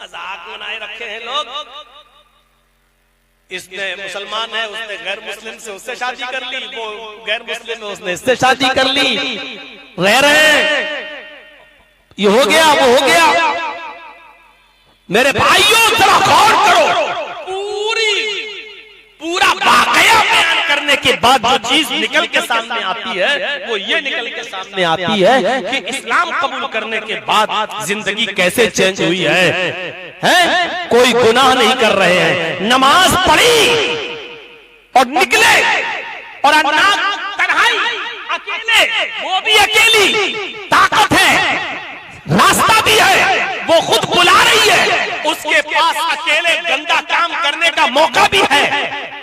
मजाक बनाए रखे हैं लोग। इसने मुसलमान है, उसने गैर मुस्लिम से उससे शादी कर ली, वो गैर मुस्लिम है, उसने इससे शादी कर ली, रह रहे हैं, ये हो गया वो हो गया। मेरे भाइयों जरा गौर करो, पूरा वाकया बयान करने के बाद जो चीज निकल के सामने आती है वो ये निकल के सामने आती है कि इस्लाम कबूल करने के बाद जिंदगी कैसे चेंज हुई है? कोई गुनाह नहीं कर रहे हैं, नमाज पढ़ी और निकले, और तन्हाई अकेले, वो भी अकेली, ताकत है, रास्ता भी है, वो खुद बुला रही है, उसके पास अकेले गंदा काम करने का मौका भी है,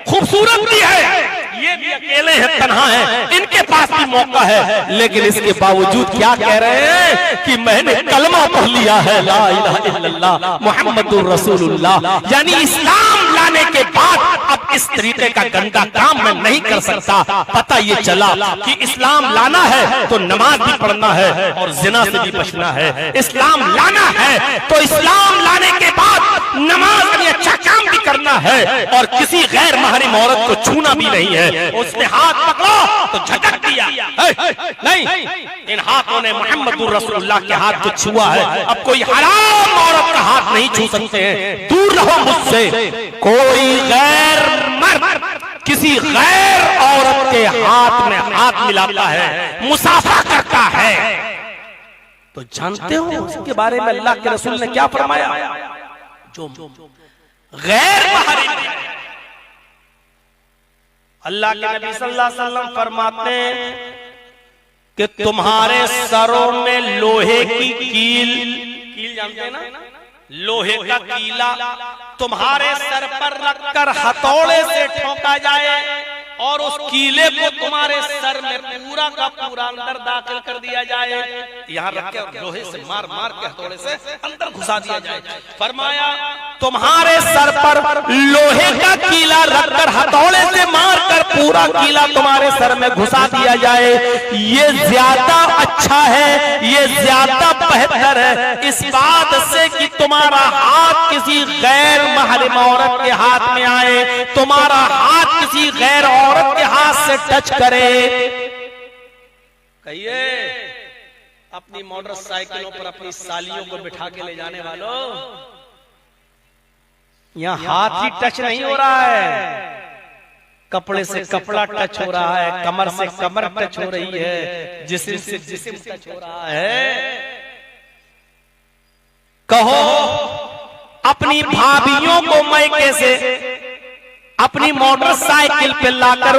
खूबसूरत भी है, ये भी अकेले हैं, तन्हा है, इनके पास भी मौका है, लेकिन इसके बावजूद क्या कह रहे हैं कि मैंने कलमा पढ़ लिया है, ला इलाहा इल्लल्लाह मुहम्मदुर रसूलुल्लाह, यानी इस्लाम लाने के बाद अब इस तरीके का गंदा काम मैं नहीं कर सकता। पता ये चला कि इस्लाम लाना है तो नमाज भी पढ़ना है और जिना से भी बचना है, इस्लाम लाना है तो इस्लाम लाने के बाद नमाज में अच्छा काम भी करना है, और किसी गैर महरम औरत को छूना भी नहीं है। उसने हाथ पकड़ा तो झटक दिया, नहीं, इन हाथों ने मुहम्मदुर रसूलुल्लाह के हाथ को छुआ है, अब कोई हराम औरत का हाथ नहीं छू सकते हैं, दूर रहो मुझसे। कोई गैर मर्द किसी गैर औरत के हाथ में हाथ मिलाता है, मुसाफा करता है, तो जानते हो उसके बारे में अल्लाह के रसूल ने क्या फरमाया? जो गैर महरम, अल्लाह के नबी सल्लल्लाहु अलैहि वसल्लम फरमाते हैं कि तुम्हारे सरों में लोहे की कील जानते हैं ना, लोहे का कीला तुम्हारे सर पर रखकर हथौड़े से ठोका जाए और उस कीले को तुम्हारे सर में पूरा का पूरा अंदर दाखिल कर दिया जाए, यहाँ रख के लोहे से मार मार के हथौड़े से अंदर घुसा दिया जाए। फरमाया तुम्हारे सर पर लोहे का कीला रखकर हथौड़े से मारकर पूरा कीला तुम्हारे सर में घुसा दिया जाए, ये ज्यादा अच्छा है, ये ज्यादा बेहतर है इस बात से कि तुम्हारा हाथ किसी गैर महरम औरत के हाथ में आए, तुम्हारा हाथ किसी गैर औरत के हाथ से टच करे। कहिए अपनी मोटरसाइकिलों पर अपनी सालियों को बिठा के ले जाने वालों, यहाँ हाथ ही टच नहीं हो रहा है, कपड़े से कपड़ा टच हो रहा है, कमर से कमर टच हो रही है, जिस्म से जिस्म टच हो रहा है। कहो अपनी भाभियों को मैके से अपनी मोटरसाइकिल पे लाकर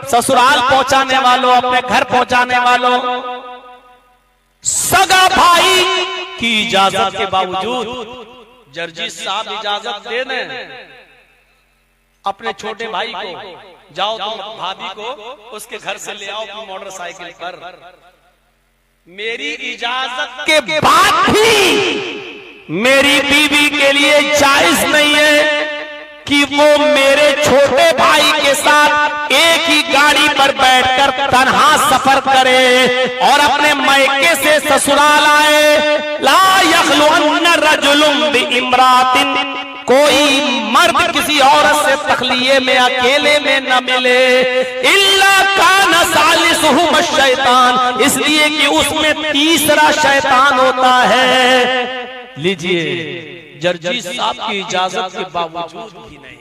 ससुराल पहुंचाने वालों, अपने घर पहुंचाने वालों, सगा भाई की इजाजत के बावजूद जर्जीस साहब इजाजत दे दें अपने छोटे भाई को, जाओ तुम भाभी को उसके घर से ले आओ अपनी मोटरसाइकिल पर, मेरी इजाजत के बाद भी मेरी बीवी के लिए जायज नहीं है कि वो मेरे छोटे भाई के साथ एक ही गाड़ी पर बैठकर तन्हा सफर करे और अपने मैके से ससुराल आए। ला यखलुअन्न रजुलुन बिइम्रातिन, कोई मर्द किसी औरत से तखलिये में अकेले में न मिले, इल्ला कान सालिसुहुम शैतान, इसलिए कि उसमें तीसरा शैतान होता है। लीजिए जर्जीस साहब की इजाजत के बावजूद भी नहीं,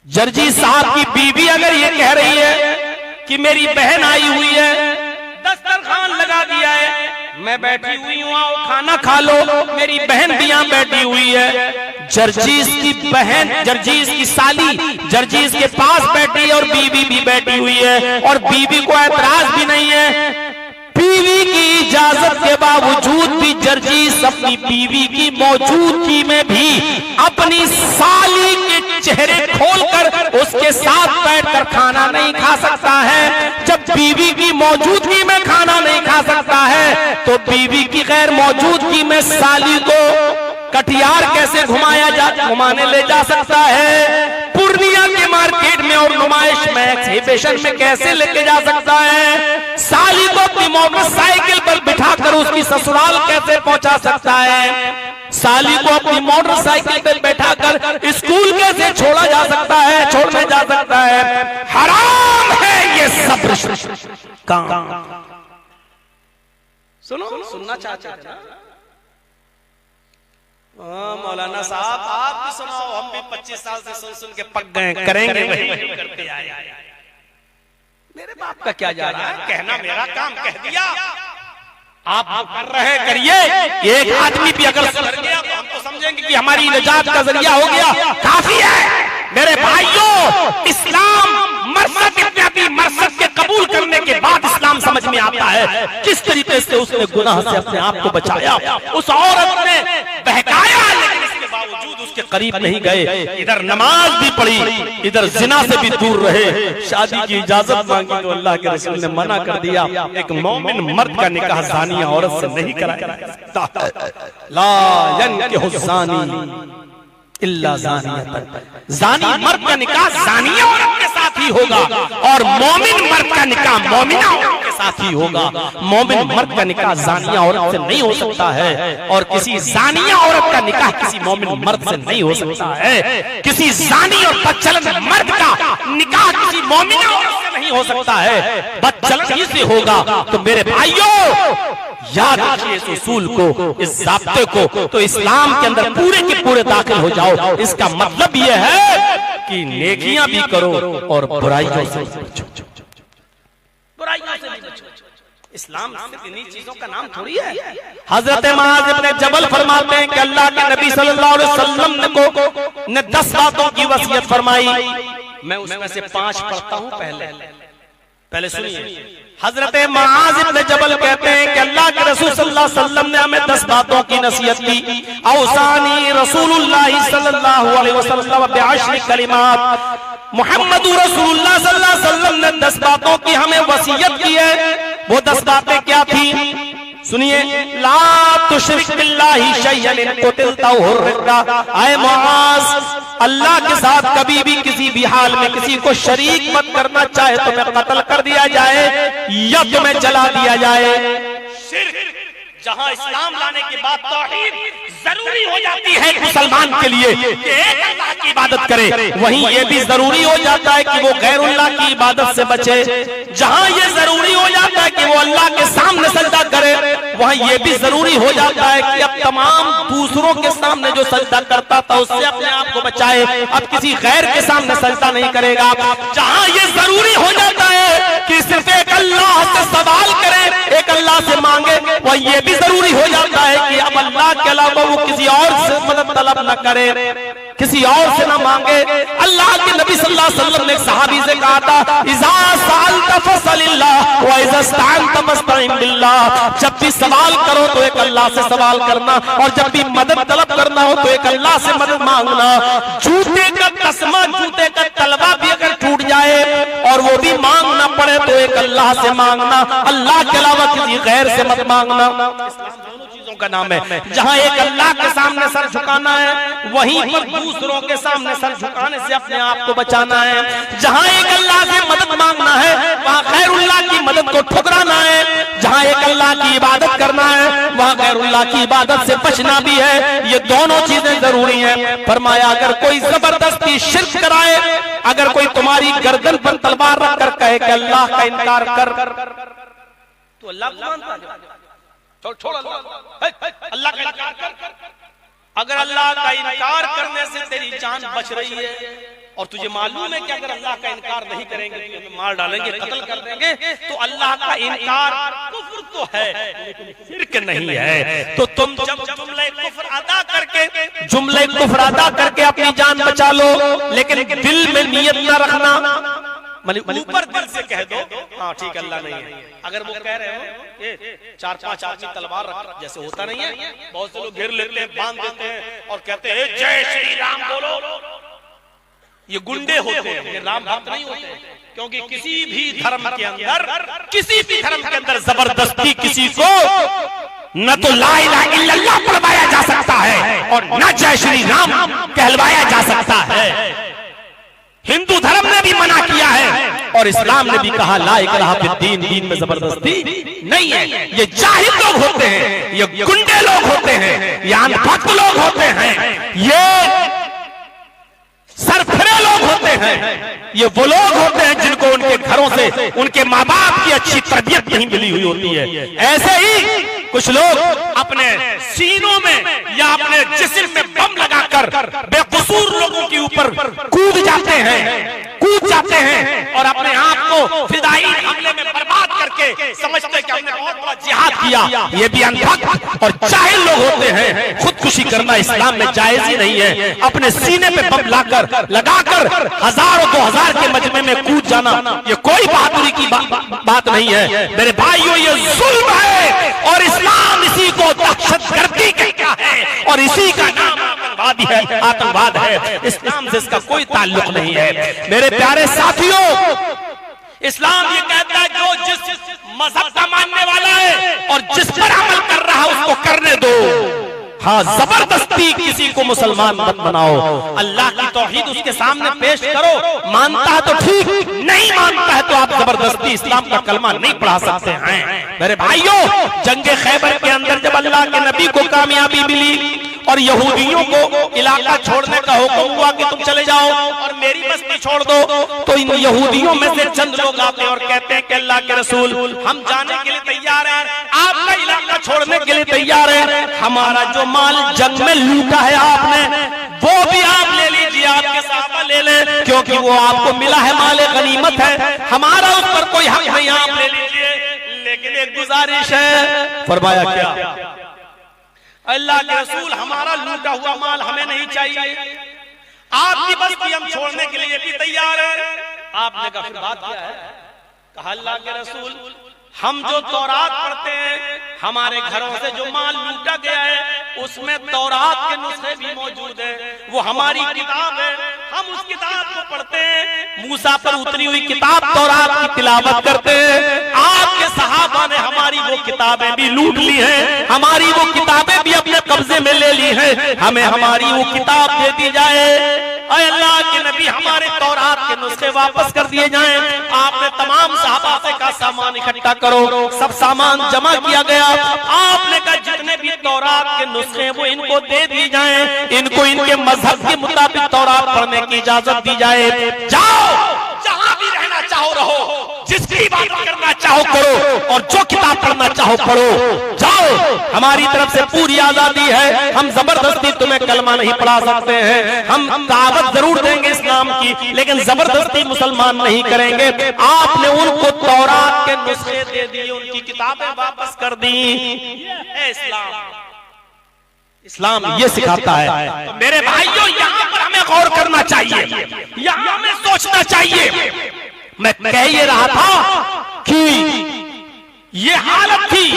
जर्जीस साहब की बीवी अगर ये कह रही है कि मेरी बहन आई हुई है, दस्तरखान लगा दिया है, मैं बैठी हुई हूँ, आओ खाना खा लो, मेरी बहन भी यहाँ बैठी हुई है, जर्जीस की बहन, जर्जीस की साली जर्जीस के पास बैठी है और बीवी भी बैठी हुई है, और बीवी को एतराज भी नहीं है, बीवी की इजाजत के बावजूद भी जर्जीस अपनी बीवी की मौजूदगी में भी अपनी साली के चेहरे खोलकर उसके साथ बैठकर खाना नहीं खा सकता है। जब बीवी की मौजूदगी में खाना नहीं खा सकता है तो बीवी की गैर मौजूदगी में साली को कटिहार कैसे घुमाने ले जा सकता है, पूर्णिया के मार्केट में और नुमाइश में एग्जीबिशन में कैसे लेके जा सकता है, साली को अपनी मोटरसाइकिल पर बिठाकर उसकी ससुराल कैसे पहुंचा सकता है, साली को अपनी मोटरसाइकिल पर बैठाकर स्कूल कैसे छोड़ने जा सकता है। हराम है ये सब काम। सुनना चाहते हैं ना? मौलाना साहब आप भी सुनाओ, हम भी 25 साल से सुन के पक गए, करेंगे वही करते आए। मेरे बाप का क्या जा रहा है, कहना मेरा काम कह दिया, आप कर रहे करिए। एक आदमी भी अगर सुधर गया तो हम तो समझेंगे कि हमारी निजात का जरिया हो गया, काफी है। मेरे भाइयों, इस्लाम मरसद इत्यादि मरसद के कबूल करने के बाद इस्लाम समझ में आता है किस तरीके से उसने गुनाह से अपने आप को बचाया। उस औरत ने बहकाया, लेकिन इसके बावजूद उसके करीब नहीं गए, इधर नमाज भी पढ़ी, इधर जिना से भी दूर रहे, शादी की इजाजत मांगी तो अल्लाह के रसूल ने मना कर दिया। एक मोमिन मर्द का निकाह ज़ानिया औरत से नहीं कराया जाता। ला यनकिहु ज़ानी इल्ला ज़ानियतन, ज़ानी मर्द का निकाह ज़ानिया औरत के साथ ही होगा, और मोमिन मर्द का निकाह मोमिना औरत के साथ ही होगा। मोमिन मर्द का निकाह ज़ानिया औरत से नहीं हो सकता है, और किसी ज़ानिया औरत का निकाह किसी मोमिन मर्द से नहीं हो सकता है। किसी ज़ानी और बदचलन मर्द का निकाह किसी मोमिना औरत से नहीं हो सकता है, बदचलन ही से होगा। तो मेरे भाइयों, याद रखिए इस उसूल को, इस ज़ाब्ते को, तो इस्लाम के अंदर पूरे के पूरे दाखिल हो जाओ। इसका मतलब यह है कि नेकियां भी करो और बुराइयों से बचो। इस्लाम सिर्फ इन्हीं चीजों का नाम थोड़ी है। हजरत मुआज़ इब्न जबल फरमाते हैं कि अल्लाह के नबी सल्लल्लाहु अलैहि वसल्लम ने 10 बातों की वसीयत फरमाई। मैं उसमें से 5 पढ़ता हूं। पहले सुनिए। हजरत मुआज़ इब्न जबल कहते हैं कि अल्लाह के रसूल सल्लल्लाहु अलैहि वसल्लम ने हमें 10 बातों की नसीहत की। औसानी रसूलुल्लाह सल्लल्लाहु अलैहि वसल्लम बिअश्रि कलिमात, मुहम्मद रसूलुल्लाह सल्लल्लाहु अलैहि वसल्लम ने 10 बातों की हमें वसीयत की है। वो 10 बातें क्या थी? सुनिए। ला तुशरिक बिल्लाहि शैअन इन कुतिलता हुर्रिका, आए मुआज़, अल्लाह के साथ कभी भी किसी भी हाल में किसी को शरीक मत करना, चाहे तुम्हें कत्ल कर दिया जाए या तुम्हें जला दिया जाए। जहां इस्लाम लाने के बाद तौहीद जरूरी हो जाती है मुसलमान के लिए कि एक अल्लाह की इबादत करे, वहीं ये भी जरूरी हो जाता है कि वो गैरुल्लाह की इबादत से बचे। जहां ये जरूरी हो जाता है कि वो अल्लाह के सामने सजदा करे, वहां ये भी जरूरी हो जाता है कि अब तमाम दूसरों के सामने जो सजदा करता था उससे अपने आप को बचाए, अब किसी गैर के सामने सजदा नहीं करेगा। जहां ये जरूरी हो जाता है कि सिर्फ एक अल्लाह से सवाल करे, एक अल्लाह से मांगे, वह ये भी जरूरी हो जाता है कि अब अल्लाह के अलावा वो किसी और से मदद तलब न करे, किसी और से न मांगे। अल्लाह के नबी सल्लल्लाहु अलैहि वसल्लम ने एक सहाबी से कहा था, इज़ा सअल्ता फसलिल्लाह व इज़ा इस्तअनता फस्तईन बिल्लाह, जब भी सवाल करो तो एक अल्लाह से सवाल करना, और जब भी मदद तलब करना हो तो एक अल्लाह से मदद मांगना। जूते का तस्मा, जूते का तलवा भी अगर टूट जाए और वो भी मांगना पड़े तो एक अल्लाह से मांगना, अल्लाह के अलावा किसी गैर से मत मांगना। दोनों चीजों का नाम है। जहां एक अल्लाह के सामने सर झुकाना है, वहीं पर दूसरों के सामने सर झुकाने से अपने आप को बचाना है। जहां एक अल्लाह से मदद मांगना है, वहां गैरुल्लाह की मदद को ठुकराना है। जहां एक अल्लाह की इबादत करना है, वहां गैरुल्लाह की इबादत से बचना भी है। ये दोनों चीजें जरूरी हैं। फरमाया, अगर कोई जबरदस्ती शिर्क कराए, अगर कोई तुम्हारी गर्दन पर तलवार रखकर कहे कि अल्लाह का इनकार कर, तो अल्लाह को मानता है? छोड़ अल्लाह का इनकार कर। अगर अल्लाह का इनकार करने से तेरी जान बच रही है और तुझे मालूम है कि अगर अल्लाह का इनकार नहीं करेंगे तो हमें मार डालेंगे, कत्ल कर देंगे, तो अल्लाह का इनकार कुफ्र तो है लेकिन शिर्क नहीं है। तो तुम जब जुमले कुफ्र अदा करके अपनी जान बचा लो, लेकिन दिल में नियत न रखना, ऊपर दिल से कह दो हाँ ठीक अल्लाह नहीं है। अगर वो कह रहे हो ये 4-5 आदमी तलवार रख, जैसे होता नहीं है, बहुत से लोग घेर लेते हैं, बांध देते हैं और कहते हैं जय श्री राम बोलो, ये गुंडे होते हैं, ये राम भक्त नहीं होते। क्योंकि किसी भी धर्म के अंदर जबरदस्ती किसी को न तो ला इलाहा इल्लल्लाह पढ़वाया जा सकता है और न जय श्री राम कहलवाया जा सकता है। हिंदू धर्म ने भी मना किया है और इस्लाम ने भी कहा ला इकराहा फिद्दीन, दीन में जबरदस्ती नहीं है। ये जाहिल लोग होते हैं, ये गुंडे लोग होते हैं, ये अनभक्त लोग होते हैं, ये सरफरे लोग होते हैं, ये वो लोग होते हैं जिनको उनके घरों से उनके माँ बाप की अच्छी तरबियत नहीं मिली हुई होती है। ऐसे ही कुछ लोग अपने सीनों में या अपने जिस्म में बम लगाकर बेकसूर लोगों के ऊपर कूद जाते हैं और अपने आप को फिदाई हमले में बर्बाद करके समझते हैं कि हमने बहुत बड़ा जिहाद किया। ये भी अनभक्त और जाहिल लोग होते हैं। खुदकुशी करना इस्लाम में जायज ही नहीं है। अपने सीने पे बम लगाकर 1000 और 2000 के मजमे में कूद जाना ये कोई बहादुरी की बात नहीं है। मेरे भाइयों, ये जुल्म है और इस्लाम इसी को दहशतगर्दी कहता है और इसी का नाम आतंकवाद है। इस्लाम से इसका कोई ताल्लुक नहीं है। मेरे प्यारे साथियों, इस्लाम ये कहता है जो जिस मजहब का मानने वाला है और जिस पर अमल कर रहा है उसको करने दो। हाँ, जबरदस्ती किसी को मुसलमान मत बनाओ। अल्लाह की तौहीद उसके सामने पेश करो, मानता है तो ठीक, नहीं मानता है तो आप जबरदस्ती इस्लाम का कलमा नहीं पढ़ा सकते हैं। मेरे भाइयों, जंगे खैबर के अंदर जब अल्लाह के नबी को कामयाबी मिली और यहूदियों को इलाका छोड़ने का हुक्म हुआ कि तुम चले जाओ और मेरी बस्ती छोड़ दो, तो इन यहूदियों में से चंद लोग आते और कहते हैं कि अल्लाह के रसूल, हम जाने के लिए तैयार हैं, आपका इलाका छोड़ने के लिए तैयार हैं, हमारा जो माल जंग में लूटा है आपने वो भी आप ले लीजिए, आपके सहाबा ले लें, क्योंकि वो आपको मिला है, माले गनीमत है, हमारा उस पर कोई हक नहीं, आप ले लीजिए, लेकिन एक गुजारिश है। फरमाया क्या? अल्लाह के रसूल, हमारा लूटा हुआ माल हमें नहीं चाहिए, आपकी बस्ती हम छोड़ने के लिए भी तैयार है। आपने कहा फिर बात क्या है? कहा अल्लाह के रसूल, हम जो तौरात पढ़ते हैं, हमारे घरों से जो माल लूटा गया है उसमें तौरात के नुस्खे भी मौजूद है, वो हमारी किताब है, हम उस किताब को पढ़ते हैं, मूसा पर उतरी हुई किताब तौरात की तिलावत करते हैं। आपके सहाबा ने हमारी वो किताबें भी लूट ली हैं, हमारी वो किताबें भी अपने कब्जे में ले ली हैं, हमें हमारी वो किताब दे दी जाए। अल्लाह के नबी, हमारे तौरात के नुस्खे वापस कर दिए जाएं। आपने तमाम सहाबा से कहा सामान इकट्ठा करो, सब सामान जमा किया गया। आपने कहा जितने भी तौरात के नुस्खे वो इनको दे दिए जाएं, इनको इनके मजहब के मुताबिक तौरात पढ़ने की इजाजत दी जाए। जाओ, जहां भी रहना चाहो रहो, जिसकी इबादत करना चाहो करो और जो किताब पढ़ना चाहो पढ़ो, जाओ, हमारी तरफ से पूरी आजादी है, हम जबरदस्ती तुम्हें कलमा नहीं पढ़ा सकते हैं, हम दावत जरूर देंगे इस्लाम की, लेकिन जबरदस्ती मुसलमान नहीं करेंगे। आपने उनको तौरात के नुस्खे दे दिए, उनकी किताबें वापस कर दी। इस्लाम ये सिखाता है। तो मेरे भाइयों, यहाँ पर हमें गौर करना चाहिए, यहाँ हमें सोचना चाहिए। मैं कह ये रहा था कि ये हालत थी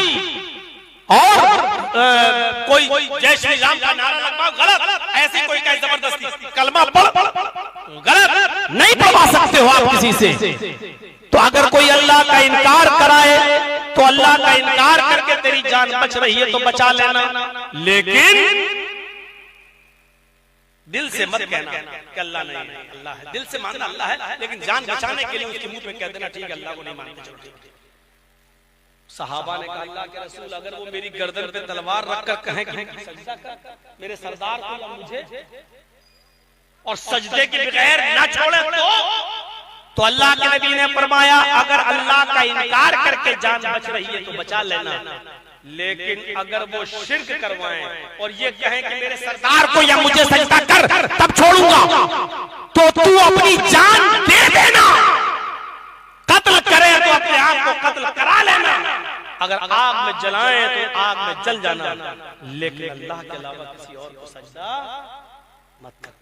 और कोई जय श्री राम का नारा लगवाओ, गलत, ऐसे कोई कहे जबरदस्ती कलमा पढ़, गलत, नहीं पढ़वा सकते हो आप किसी से। तो अगर कोई अल्लाह का इनकार कराए तो अल्लाह का इनकार करके तेरी जान बच रही है तो बचा लेना, लेकिन दिल से मत कहना कि अल्लाह नहीं, अल्लाह है, दिल से मानना अल्लाह है, लेकिन जान बचाने के लिए उसके मुंह पे कह देना ठीक है अल्लाह को नहीं मानते, चलो ठीक है। सहाबा ने कहा अल्लाह के रसूल, अगर वो मेरी गर्दन पे तलवार रखकर कहें कि सजदा कर मेरे सरदार को या मुझे, और सजदे के बगैर ना छोड़े तो अल्लाह के नबी ने फरमाया अगर अल्लाह का इनकार करके जान बच रही है तो बचा लेना, लेकिन अगर वो शिर्क करवाएं और ये कहें कि मेरे सरदार को या मुझे सजदा कर तब छोड़ूंगा, तो तू अपनी जान दे देना। कत्ल करे तो अपने आप को कत्ल करा लेना, अगर आग में जलाएं तो आग में जल जाना, लेकिन अल्लाह के अलावा किसी और को सजदा मत कर।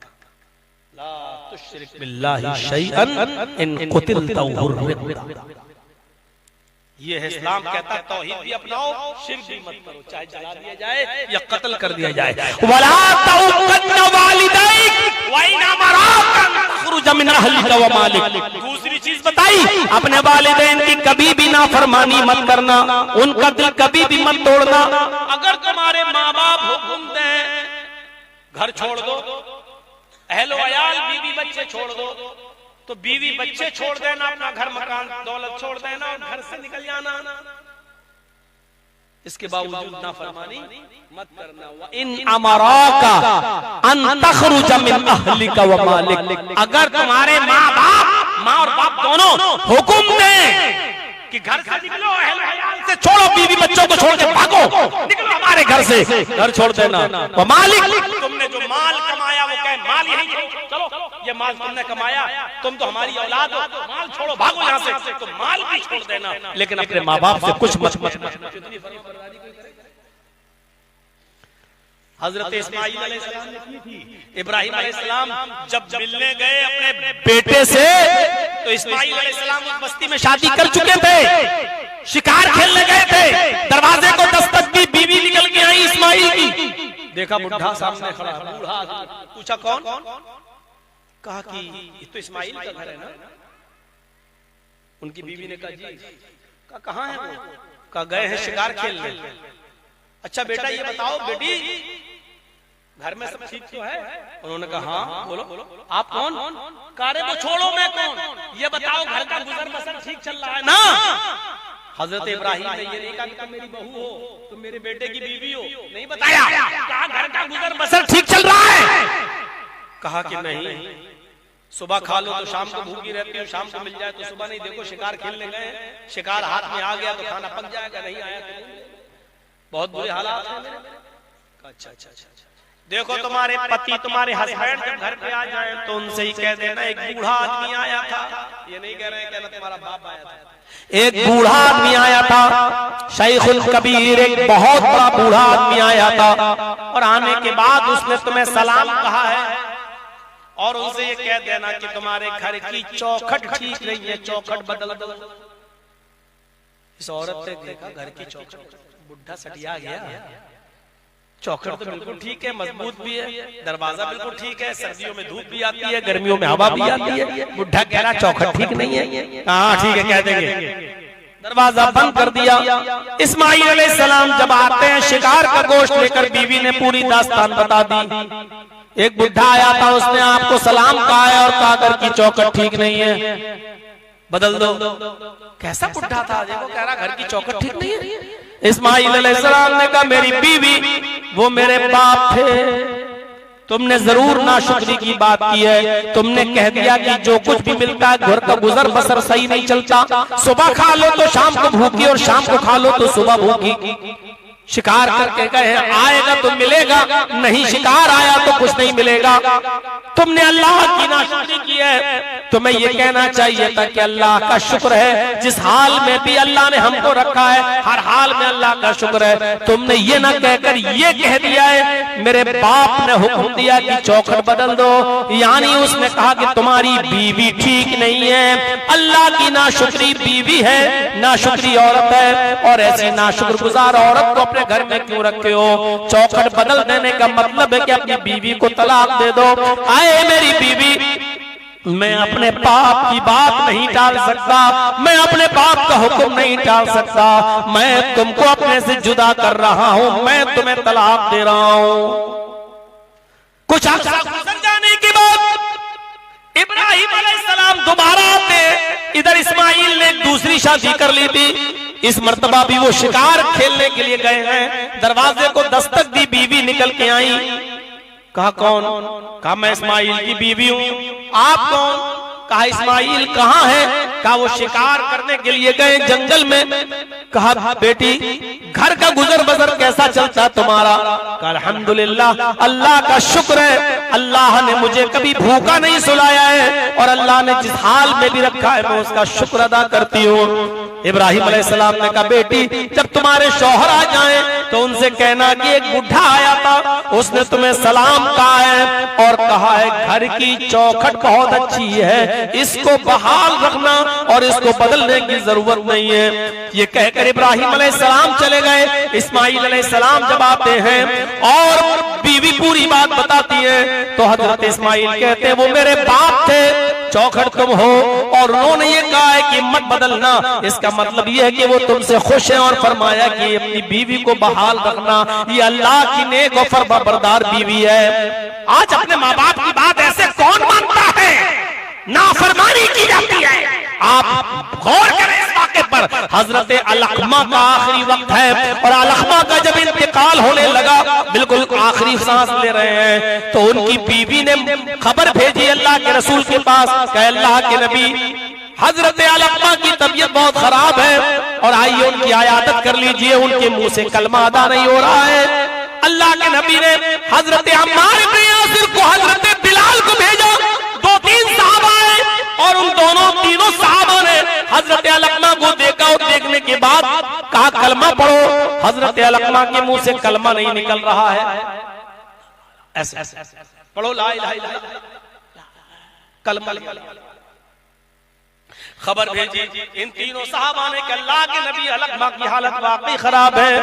ला तुश्रिक बिल्लाहि शैअन इन कुतिलता हुर्रिता। ये है इस्लाम कहता है तौहीद भी अपनाओ, शिर्क भी मत करो, चाहे जला दिया जाए या कत्ल कर दिया जाए। वला तउकन्न वालिदैक व इन अमराका तखरुज मिन अहलिका व मालिक। दूसरी चीज बताई, अपने वालिदैन की कभी भी नाफरमानी मत करना, उनका दिल कभी भी मत तोड़ना। अगर तुम्हारे माँ बाप हुक्म दें घर छोड़ दो, अहलो अयाल बीवी बच्चे छोड़ दो, तो बीवी बच्चे छोड़ देना, अपना घर मकान दौलत छोड़ देना और घर से निकल जाना। इसके बावजूद नाफरमानी मत करना। इन अमराका अन तखरुज मिन अहलिका व मालिक, अगर तुम्हारे माँ और बाप दोनों हुक्म दें कि घर से निकलो, से छोड़ो, बीवी बच्चों को छोड़ के भागो, निकलो हमारे घर से, घर छोड़ देना। वो मालिक, तुमने जो माल कमाया वो कहे माल यही, चलो ये माल तुमने कमाया, तुम तो हमारी औलाद हो, माल छोड़ो भागो यहाँ से, तो माल भी छोड़ देना, लेकिन अपने माँ बाप से कुछ मत। हजरत इस्माइल अलैहिस्सलाम ने की थी। इब्राहिम अलैहिस्सलाम जब मिलने गए अपने बेटे से, तो इस्माइल अलैहिस्सलाम उस बस्ती में शादी कर चुके थे, शिकार खेलने गए थे, दरवाजे को दस्तक दी, बीवी निकल के आई इस्माइल की, देखा बुढ़ा सामने खड़ा, बूढ़ा पूछा कौन? कहा कि ये तो इस्माइल का घर है ना। उनकी बीवी ने कहा जी। कहा कहाँ है वो? कहा गए हैं शिकार खेलने। अच्छा बेटा ये बताओ बेटी, घर में सब ठीक तो है? उन्होंने कहा हाँ। बोलो आप कौन? कारे वो छोड़ो, मैं कौन? ये बताओ घर का गुजर बसर ठीक चल रहा है ना? हजरत इब्राहिम ने ये नहीं कहा कि तुम मेरी बहू हो, तुम मेरे बेटे की बीवी हो, नहीं बताया। कहा घर का गुजर बसर ठीक चल रहा है? कहा कि नहीं, सुबह खा लो तो शाम को भूखी रहती हूँ, शाम को मिल जाए तो सुबह नहीं। देखो शिकार खेलने गए, शिकार हाथ में आ गया तो खाना पक जाएगा, नहीं आया तो बहुत बुरे हालात हैं। अच्छा अच्छा अच्छा, देखो तुम्हारे पति, तुम्हारे हस्बैंड जब घर पे आ जाए तो उनसे ही कह देना एक बूढ़ा आदमी आया था। ये नहीं कह रहे, कहना तुम्हारा बाप आया था। एक बूढ़ा आदमी आया था, शैखुल कबीर, एक बहुत बड़ा बूढ़ा आदमी आया था, और आने के बाद उसने तुम्हें सलाम कहा है, और उनसे ये कह देना कि तुम्हारे घर की चौखट ठीक नहीं है, चौखट बदल दो। इस औरत ने देखा घर की चौखट, बुढ़ा सटिया गया, चौखट तो बिल्कुल ठीक है, मजबूत भी है, दरवाजा बिल्कुल ठीक है, सर्दियों में धूप भी आती है, गर्मियों में हवा भी आती है। बुढ़ा कह रहा चौखट ठीक नहीं है। हाँ ठीक है कह देंगे। दरवाजा बंद कर दिया। इस्माइल अलैहिस्सलाम जब आते हैं शिकार का गोश्त लेकर, बीवी ने पूरी दास्तान बता दी। एक बुढ़ा आया था, उसने आपको सलाम कहा है और कहा घर की चौखट ठीक नहीं है, बदल दो। कैसा बुढ़ा था? देखो कह रहा घर की चौखट ठीक नहीं है। इस्माइल अलैहिस्सलाम ने कहा मेरी बीवी वो मेरे बाप थे, तुमने जरूर नाशुक्री की बात की है। तुमने कह दिया कि जो कुछ भी मिलता है घर का गुजर बसर सही नहीं चलता, सुबह खा लो तो शाम को भूखी और शाम को खा लो तो सुबह भूखी। शिकार करके गए आएगा तो मिलेगा, नहीं शिकार आया तो कुछ नहीं मिलेगा। तुमने अल्लाह की नाशुक्री की है। तुम्हें ये कहना चाहिए था कि अल्लाह का शुक्र है, जिस हाल में भी अल्लाह ने हमको रखा है हर हाल में अल्लाह का शुक्र है। तुमने ये ना कहकर ये कह दिया है मेरे बाप ने हुक्म दिया कि चौखट बदल दो, यानी उसने कहा कि तुम्हारी बीवी ठीक नहीं है। अल्लाह की नाशुक्री बीवी है, नाशुक्री औरत है, और ऐसी नाशुक्र गुजार औरत को अपने घर में क्यों रखे हो? चौखट बदल देने का मतलब है कि अपनी बीवी को तलाक दे दो। आए मेरी बीवी, मैं अपने बाप की बात नहीं टाल सकता, मैं अपने बाप का हुक्म नहीं टाल सकता, मैं तुमको अपने से जुदा कर रहा हूं, मैं तुम्हें तलाक दे रहा हूं। कुछ अर्सा गुजर जाने के बाद इब्राहिम अलैहिस्सलाम दोबारा आते। इधर इस्माइल ने दूसरी शादी कर ली थी, इस मर्तबा भी वो शिकार खेलने के लिए गए हैं। दरवाजे को दस्तक दी, बीवी निकल के आई। कहा कौन? कहा मैं इस्माइल की बीवी हूँ। आप कौन? कहा इस्माइल कहाँ है? कहा वो शिकार करने के लिए गए जंगल में। कहा बेटी घर का गुजर बसर कैसा चलता तुम्हारा? कहा अल्हम्दुलिल्लाह, अल्लाह का शुक्र है, अल्लाह ने मुझे कभी भूखा नहीं सुलाया है, और अल्लाह ने जिस हाल में भी रखा है मैं उसका शुक्र अदा करती हूँ। इब्राहिम अलैहिस्सलाम ने कहा बेटी जब तुम्हारे शौहर आ जाएं तो उनसे कहना कि एक बुढ़ा आया था, उसने तुम्हें सलाम कहा है और कहा है घर की चौखट बहुत अच्छी है, इसको बहाल रखना और इसको बदलने की जरूरत नहीं है। ये कहकर इब्राहिम अलैहिस्सलाम चले गए। इस्माइल अलैहिस्सलाम जब आते हैं और बीवी पूरी बात बताती है तो हजरत इस्माइल कहते हैं वो मेरे बाप थे, चौखट तुम हो, और उन्होंने ये कहा है कि मत बदलना। इसका मतलब ये है कि वो तुमसे खुश है, और फरमाया कि अपनी बीवी को बहाल रखना, ये अल्लाह की नेक और फरमाबरदार बीवी है। आज अपने माँ बाप की बात ऐसे कौन मानता है? नाफरमानी की जाती है। आप गौर करें इस वाक़े पर। हजरत अलकमा का आखिरी वक्त है, और अलकमा का जब इंतकाल होने लगा, बिल्कुल आखिरी सांस ले रहे हैं, तो उनकी बीवी ने खबर भेजी अल्लाह के रसूल के पास कि अल्लाह के नबी, हजरत अलकमा की तबीयत बहुत खराब है, और आइए उनकी आयादत कर लीजिए। उनके मुंह से कलमा अदा नहीं हो रहा है। अल्लाह के नबी ने हजरत अम्मार इब्न यासिर को, हजरत बिलाल को भेजा। 2-3 साहबा आए, और उन तीनों साहबा ने हजरत अलकमा को देखा, और देखने के बाद कहा कलमा पढ़ो। हजरत अलकमा के मुंह से कलमा नहीं निकल रहा है। ऐसे पढ़ो ला इलाहा इल्लल्लाह, कलमा। खबर भेजी इन तीनों साहबा ने कि अल्लाह के नबी अलकमा की हालत वाकई खराब है,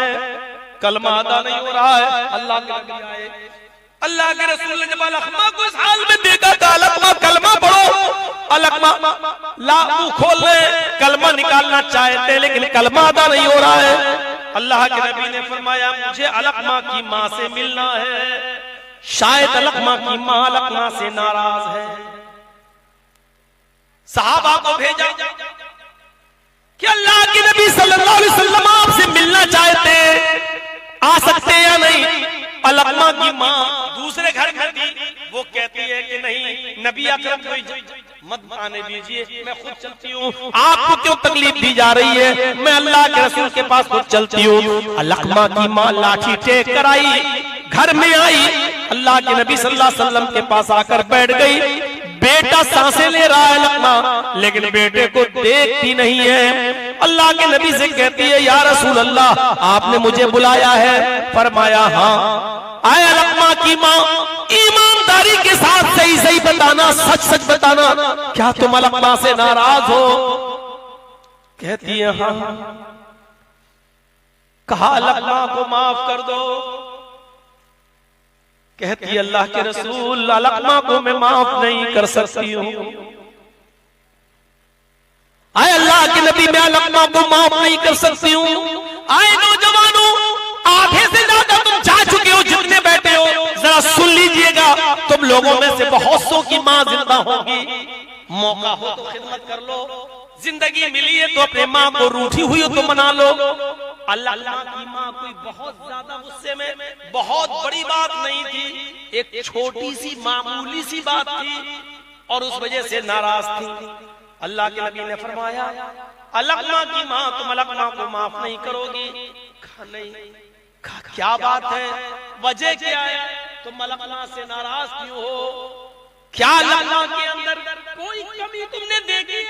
कलमा अदा नहीं हो रहा है। अल्लाह के नबी आए, अल्लाह के रसूल ने जब अलकमा को इस हाल में देखा तो अलकमा कलमा पढ़ो। अलकमा मुंह खोल ले, कलमा निकालना चाहते, लेकिन कलमा अदा नहीं हो रहा है। अल्लाह के नबी ने फरमाया मुझे अलकमा की माँ से मिलना है, शायद अलकमा की माँ अलकमा से नाराज है। सहाबा को भेजा कि अल्लाह के नबी सल्लल्लाहु अलैहि वसल्लम आपसे मिलना चाहते, आ सकते या नहीं? अलकमा की माँ दूसरे घर में थी, वो कहती है कि नहीं नबी अकरम को मत आने दीजिए, मैं खुद चलती हूँ। आपको क्यों तकलीफ दी जा रही है? मैं अल्लाह के रसूल के पास खुद चलती हूँ। अलकमा की माँ लाठी टेक कर आई, घर में आई, अल्लाह के नबी सल्लल्लाहु अलैहि वसल्लम के पास आकर बैठ गई। बेटा सांसें ले रहा है अलकमा, लेकिन बेटे को देखती नहीं है। अल्लाह के नबी से कहती है या रसूल अल्लाह, आपने मुझे बुलाया है? फरमाया हाँ। आए अलकमा की माँ, ईमानदारी के साथ सही सही बताना, सच सच बताना, क्या तुम अलकमा से नाराज हो? कहती है हाँ। कहा अलकमा को माफ कर दो। कहती अल्लाह के रसूल अलकमा को मैं माफ नहीं कर सकती हूँ। आए अल्लाह के नबी, मैं अलकमा को माफ नहीं कर सकती हूँ। आए नौजवानों, आधे से ज्यादा तुम जा चुके हो, जितने बैठे हो जरा सुन लीजिएगा। तुम लोगों में से बहुत सौ की माँ जिंदा होगी, मौका हो तो खिदमत कर लो, जिंदगी मिली है तो अपने माँ को रूठी हुई हो तो मना लो। अल्लाह की माँ कोई बहुत ज्यादा गुस्से में, बहुत बड़ी बात नहीं थी, एक छोटी सी मामूली सी बात थी, और उस वजह से नाराज थी। अल्लाह के नबी ने फरमाया अलकमा की माँ, तुम अलकमा को माफ नहीं करोगी? नहीं। क्या बात है, वजह क्या है, तुम अलकमा से नाराज क्यों हो? क्या अलकमा के अंदर कोई कमी तुमने देखी?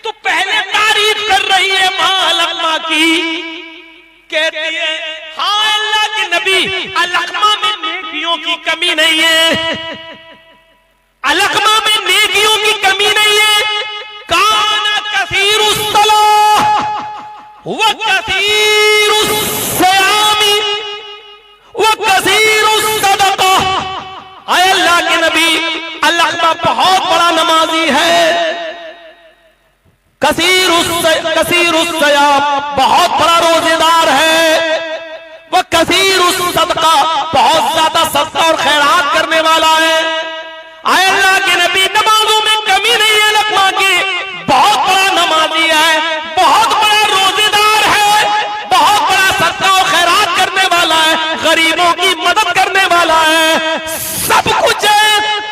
तो पहले तारीफ कर रही है माँ अलकमा की, कहती है हाँ अल्लाह के नबी, अलकमा में नेकियों की कमी नहीं है, अलकमा में नेकियों की कमी नहीं है। काना कसीरुस सलाह व कसीरुस सियामी व कसीरुस सदका। आए अल्लाह के नबी, अलकमा बहुत बड़ा नमाजी है, कसीरुस सयाम बहुत बड़ा रोजेदार है, वह कसीरुस सदका बहुत ज्यादा सदका और खैरात करने वाला है। आए अल्लाह के नबी, नमाजों में कमी नहीं है अलकमा की, बहुत बड़ा नमाजी है, बहुत बड़ा रोजेदार है, बहुत बड़ा सदका और खैरात करने वाला है, गरीबों की मदद करने वाला है, सब कुछ है।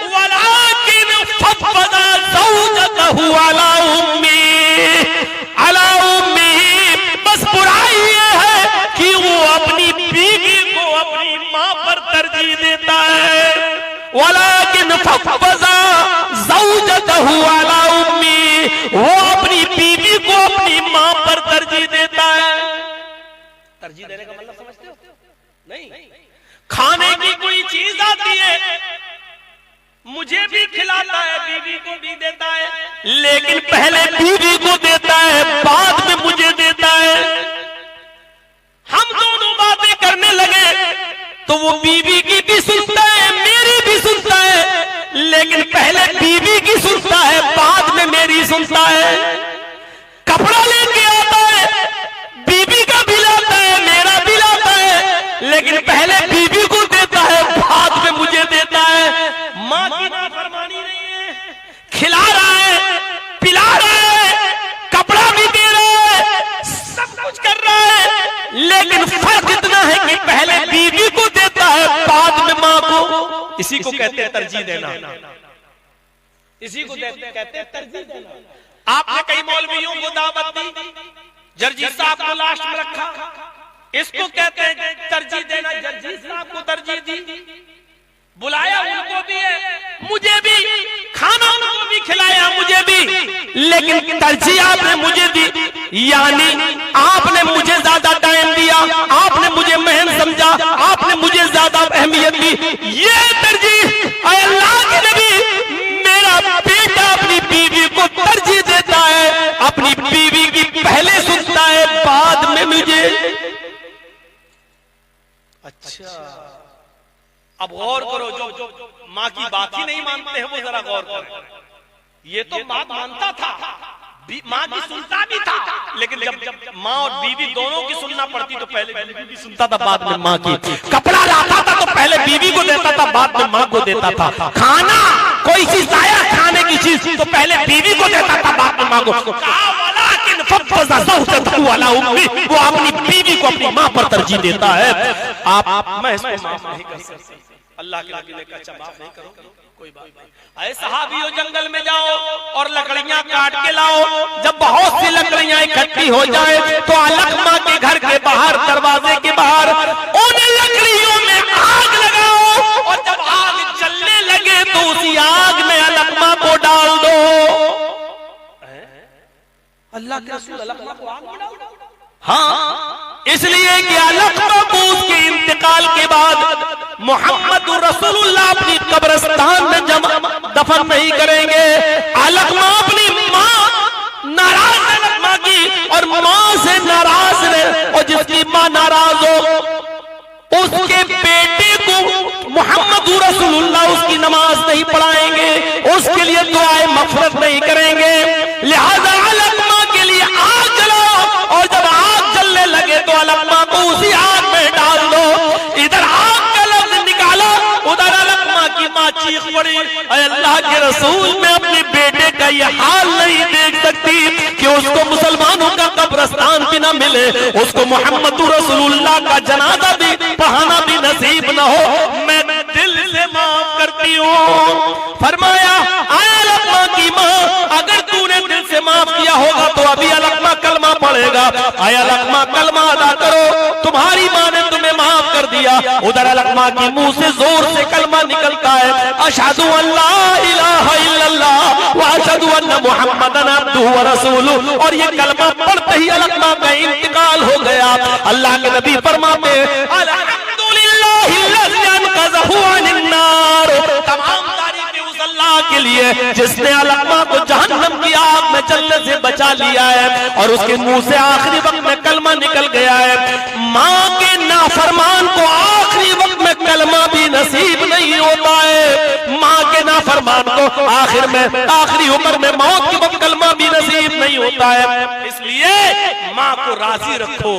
वलाकिन फफ़दा ज़ौजतहु अला उम्मी, बस बुराई ये है कि वो अपनी बीवी को अपनी माँ पर तरजीह देता है। वलाकिन फफ़दा ज़ौजतहु अला उम्मी, वो अपनी बीवी को अपनी माँ पर तरजीह देता है। तरजीह देने का मतलब समझते हो? नहीं। खाने की कोई चीज आती है, मुझे भी खिलाता है, बीवी को भी देता है, लेकिन पहले बीवी को देता है, बाद में मुझे देता है। हम दोनों बातें करने लगे तो वो बीवी की भी सुनता है, मेरी भी सुनता है, लेकिन पहले बीवी की सुनता है, बाद में मेरी सुनता है। कपड़ा लेके आता है, बीबी का भी लाता है, मेरा भी लाता है, लेकिन पहले बीबी को देता है, बाद में मुझे देता है। माँ की नाफरमानी नहीं है, खिला रहा है, पिला रहा है, कपड़ा भी दे रहा है, सब कुछ कर रहा है, लेकिन फर्क इतना है कि पहले बीबी को देता है, बाद में माँ को। इसी को कहते हैं तरजीह देना, इसी को कहते हैं तरजीह देना। आपने कई मौलवियों को दावत दी, जर्जी साहब को लास्ट में रखा, इसको कहते हैं तरजीह देना। जर्जी साहब को तरजीह दी, बुलाया उनको भी है, मुझे भी, खाना उनको भी खिलाया, मुझे भी, लेकिन तरजीह आपने मुझे दी, यानी आपने मुझे ज्यादा टाइम दिया, आपने मुझे मेहनत समझा, आपने मुझे ज्यादा अहमियत दी। ये तरजीह अल्लाह के नबी, मेरा बेटा अपनी बीवी को तरजीह देता है, अपनी बीवी की पहले सुनता है, बाद में मुझे। अच्छा, अब गौर करो, जो माँ की बात ही नहीं मानते हैं वो जरा गौर करो। ये तो बात मानता था, माँ की सुनता भी था, लेकिन जब माँ और बीवी दोनों की सुनना पड़ती तो पहले बीवी की सुनता था, बाद में माँ की। कपड़ा लाता था तो पहले बीवी को देता था, बाद में माँ को देता था। खाना, कोई चीज आया खाने की चीज, तो पहले बीवी को देता था, बाद में माँ को। वो अपनी बीवी को अपनी माँ पर तरजीह देता है। आप मैं इसको माफ नहीं कर सकता, अल्लाह के नबी ने कहा माफ नहीं करो, कोई बात नहीं। ऐ सहाबियों, जंगल में जाओ और लकड़ियां काट के लाओ। जब बहुत सी लकड़ियां इकट्ठी हो जाए तो अलकमा के घर के बाहर, दरवाजे के बाहर, उन लकड़ियों में आग लगाओ, और जब आग जलने लगे तो उसी आग में अलकमा को डाल दो। अल्लाह के रसूल अलकमा को आग में डाल दो? हाँ, इसलिए कि अलकमा को उसके इंतकाल के बाद मोहम्मद रसूलुल्लाह अपनी कब्रिस्तान में दफन नहीं करेंगे। अलकमा अपनी माँ नाराज है अलकमा की, और माँ से नाराज रहे, और जिसकी माँ नाराज हो उसके बेटे को मोहम्मद रसूलुल्लाह उसकी नमाज नहीं पढ़ाएंगे, उसके लिए दुआए मग़फ़िरत नहीं करेंगे। लिहाजा अलकमा के लिए आग जलाओ, और जब आग जलने लगे तो अलकमा को उसी आग में डाल दो। इधर आग का लफ्ज़ निकाला, उधर अलकमा की माँ चीख पड़ी, अल्लाह के रसूल, मैं अपने बेटे का ये हाल नहीं देख सकती कि उसको मुसलमानों का कब्रिस्तान भी न मिले, उसको मोहम्मद रसूलुल्लाह का जनाजा भी पढ़ाना भी नसीब न हो। मैं दिल से माफ करती हूँ। फरमाया, अलकमा की माँ, अगर तूने दिल से माफ किया होगा तो अभी अलकमा कलमा पढ़ेगा। अलकमा कलमा अदा करो, तुम्हारी माँ ने तुम्हें माफ कर दिया। उधर अलकमा के मुंह से जोर से कलमा निकलता है, अशहदु अल्ला इलाहा इल्लल्लाह व अशहदु अन्ना मुहम्मदन अब्दुहु व रसूलुहु। और ये कलमा पढ़ते ही अलकमा का इंतकाल हो गया। अल्लाह के नबी फरमाते हैं, अल्हम्दुलिल्लाहिल्लज़ी अनक़ज़हु अनिन्नार। तमाम तारीफ़ें उस अल्लाह के लिए जिसने अलकमा को जहन्नम की आग में जलने से बचा लिया है, और उसके मुंह से आखिरी वक्त में कलमा निकल गया है। माँ के नाफरमान को आखिरी वक्त में कलमा भी नसीब नहीं होता है। माँ के नाफरमान को आखिर में, आखिरी उम्र में, मौत के वक्त कलमा भी नसीब नहीं होता है। इसलिए माँ को राजी रखो।